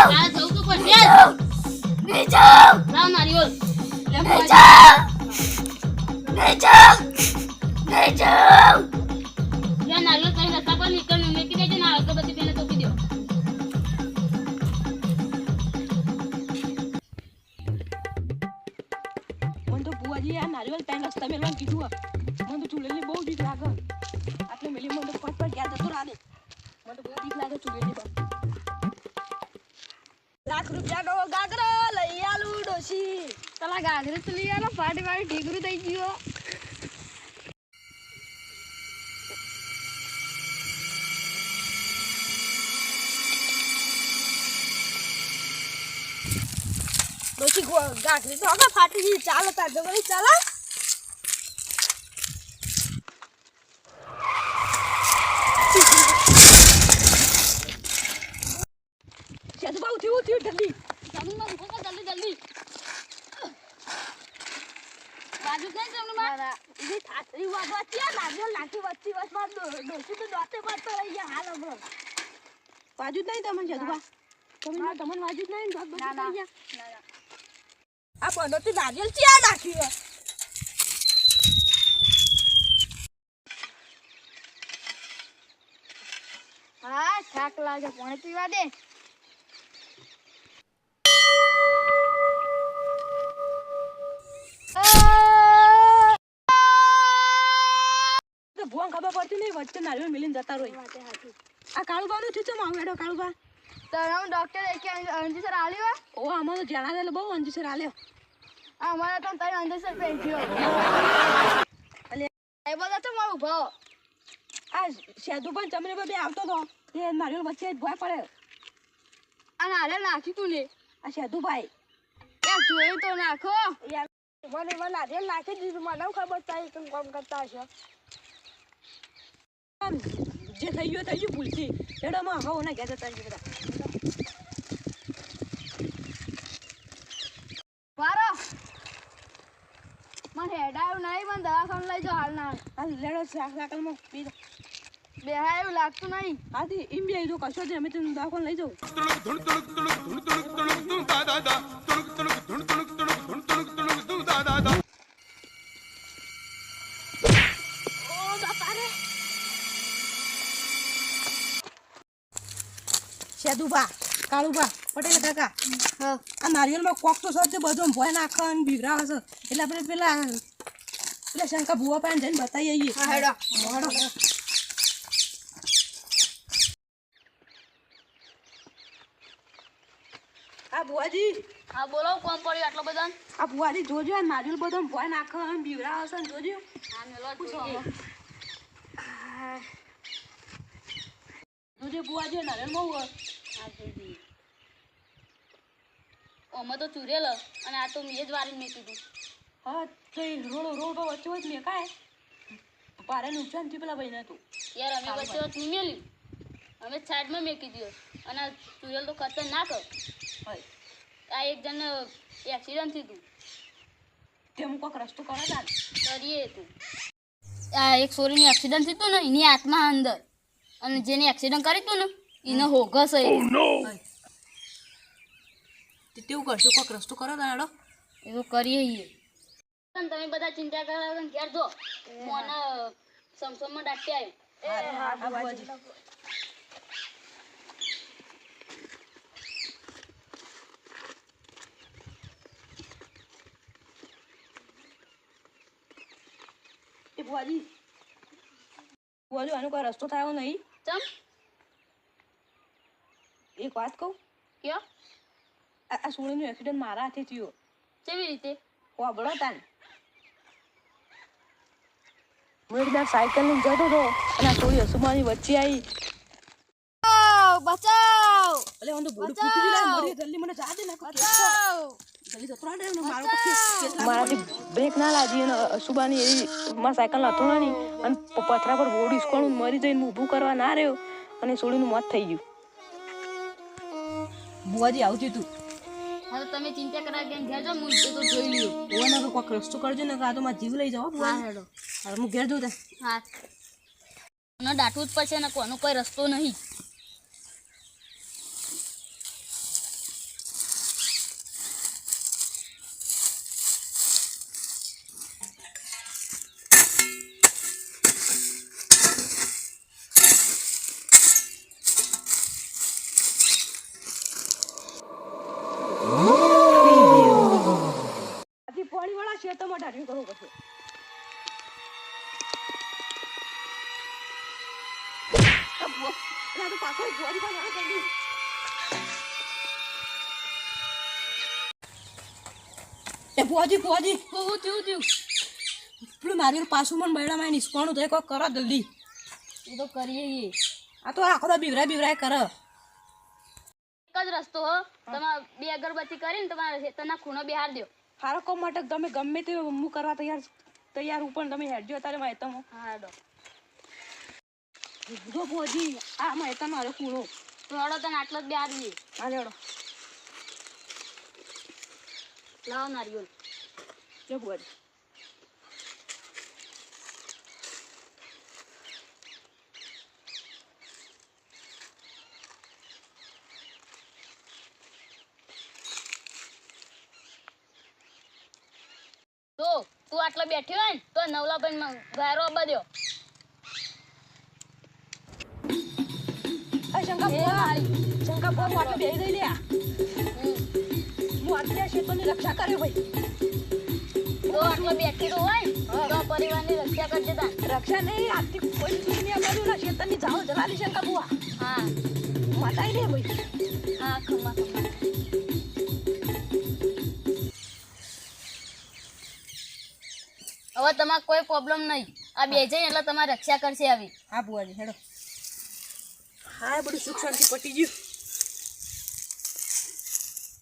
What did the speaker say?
આ જવું તો પડશે જ. લાવ નારિયેળ. લે બુઆજી. લે નારિયેળ કઈ રસ્તા પર નીકળ મેકી દેજે ને અગરબત્તી પેલે તોપી દો. મને તો બુઆજી આ નારિયેળ ત્રણ રસ્તા મેળવાનું કીધું હે. મને તો ચૂલેલી બહુ બીક લાગે. આટલે મેલી મને તો પટ ગયા જતો રાડે. મને તો બહુ બીક લાગે ચૂલેલી પર. ₹1,00,000 નો ગાગરો લઈ આલું ડોશી. તલા ગાગરો તો લઈ આલો પાટી પાટી ઢીગરું થઈ ગયો. ડોશી ગાગરી તો આગળ ફાટી ગઈ. ચાલો તાર જવાની ચાલો. સેતુ બહુ થયું જલ્દી. જમીનમાં ઉભો કર જલ્દી. બાજુ કઈ જમનું મારા ઈ થાતરી વાગવા છે નારિયેળ નાખી વચ્ચે વચમાં ડોશી તો દોતે પડતો રહી ગયા હાલ હમણાં. વાજુ જ નહીં તમને સેતુબા? તમને વાજુ જ નહીં દોત બચી થઈ ગયા? આ પનોતી નારિયેળ ક્યાં નાખ્યું હે? હા થાક લાગે પાણી પીવા દે. ભુવન ખબર પડતી નહીં વચ્ચે નારિયેળ મિલીને જતા રહી. આ કાળુબાનું થયું છે મારું એડો કાળુબા. હું ડોક્ટર એક અંજીસર આલ્યો ઓ આમાં તો જણા દે બહુ અંજીસર આલ્યો. અમારે તો તઈ અંજીસર પેન્ટ્યો અલે એ બધા તો મારું ભાવ આ સેતુ પણ ચમરે બે આવતો તો એ નારિયેળ વચ્ચે જ ભોય પડે. આ નારે નાખી તું ને આ સેતુભાઈ યાર જોયું તો નાખો યાર મને નારિયેળ નાખી દીધું. મને ખબર થાય કે કામ કરતા હશો. જે થઈ ગયું ભૂલથી એડામાં હવો ના ગયા જતા બધા. વારો મને હેડાયું નહીં મને દવાખાને લઈ જાઓ હાલ ના હાલ લેડો સાકલમાં બીજો બેહાય એવું લાગતું નહીં. હાથી એમ બી આવી કશો છે અમે તને દવાખાને લઈ જાઉં. સેદુભા કાળુભા પટેલ કાકા આ નારિયેળમાં કોક તો સર બધો ભોય નાખે ને બીવરા હશે એટલે આપણે પેલા શંકા ભૂવા પાસે જઈને બતાવી આવીએ. હેડો હા ભુવાજી. હા બોલો કોમ પડ્યું આટલો બધા. આ ભુવાજી જોજો આ નારિયેળ બધો ભોય નાખે ને બીવરા હશે ને જોજો. હા મેલો જોજો ભુવાજી નારિયેળ બહુ હા જોઈ ઓમાં તો ચૂરેલ અને આ તો મેં જ વારીને મેં કીધું. હા તો એ રોડ પર વચ્ચે વચ્ચે મેકાય ભારે નુકસાન થયું પેલા ભાઈને હતું. યાર અમે વચ્ચે વચ્ચે નહીં મેલ્યું અમે સાઈડમાં મેકી દીધો અને આ ચૂરેલ તો ખતરનાક હોય. આ એક જણ એક્સિડન્ટ થયું તેમ કોઈક રસ્તો કરે તાર કરીએ તું આ એક છોરીની એક્સિડન્ટ થયું ને એની આત્મા અંદર અને જેને એક્સિડન્ટ કરી હતું ને એને હોગસ તેવું કરશું કોઈક રસ્તો કરો તારો એવું કરીએ. તમે બધા ચિંતા કરો ઘેર જો મને સમસમમાં ડાકી આવ્યું. એ ભુવાજી આનો કોઈ રસ્તો થયો નહીં. ચમ એક વાત કહું કયો આ સોળીનું એક્સિડન્ટ મારા હાથે થયો. કેવી રીતે? વાબડો તાન હું એકદમ સાયકલ લઈને જતો હતો અને આ સોળી હસુમાની વચ્ચે આવી. બચાવ એટલે મને બોલું ફૂટી ગયું મરી જલ્દી મને જા દે નાખો જલ્દી જતો રહે ને મારાથી બ્રેક ના લાગી અને હસુબાની એવી મારા સાયકલ હથોડાની અને પથરા પર બોડી સ્કોણ મરી જઈને ઊભું કરવા ના રહ્યો અને સોળીનું મોત થઈ ગયું. બુવાજી આવતી તું હા તો તમે ચિંતા કરા કે ઘેર જાઓ હું તો જોઈ લ્યો. ઓના તો કોક રસ્તો કરજો ને કાં તો મારા જીવ લઈ જાઓ. હા હેડો હવે હું ઘેર જઉં તા. હા મને દાટવું જ પડશે ને કોનો કોઈ રસ્તો નહીં. એટલે તો પાછો ભુવાજી પાસે આવે જલ્દી. એ ભુવાજી હું થયું પેલું નારિયેળ પાછું મને બૈડામાં નિષ્કોણું થાય કોઈ કરો જલ્દી. એ તો કરીએ ઈ. આ તો આખો તો બીવરાય કરે. એક જ રસ્તો હો, તમારે 2 અગરબત્તી કરીને તમારા ખેતરના ખૂણો બિહાર દો. હારો કોમ માટે તમે ગમે તે હું કરવા તૈયાર હું પણ તમે હેડજો તારે માહિતમ. હા હેડો. જો ભુવાજી આ માહિતમ મારો ખૂણો. તો હેડો તને આટલો જ બિહાર દઈએ. હા હેડો. લાવો નારિયેળ. જો ભુવાજી તો તું આટલો બેઠ્યો હોય ને તો નવલાભાઈ ગાયરો આવવા દ્યો. શંકા ભુવા માટે બેહી ગઈ લ્યા. હું આટલા ક્ષેત્રની રક્ષા કરે ભાઈ. તો આટલો બેઠેલો હોય ને તો પરિવારની રક્ષા કરજે તાન. રક્ષા નહીં આજથી કોઈ દુનિયા બાજુ ના ક્ષેત્રની જાઓ જલાલી શંકા ભુવા. હા માતાઈ દે ભાઈ. હા ખમ્મા. હવે તમારે કોઈ પ્રોબ્લેમ નહીં. આ બે જઈ એટલે તમારે રક્ષા કરશે આવી. હા ભુવાજી હેડો. હા બધું સુખ શાંતિ પટી ગયું.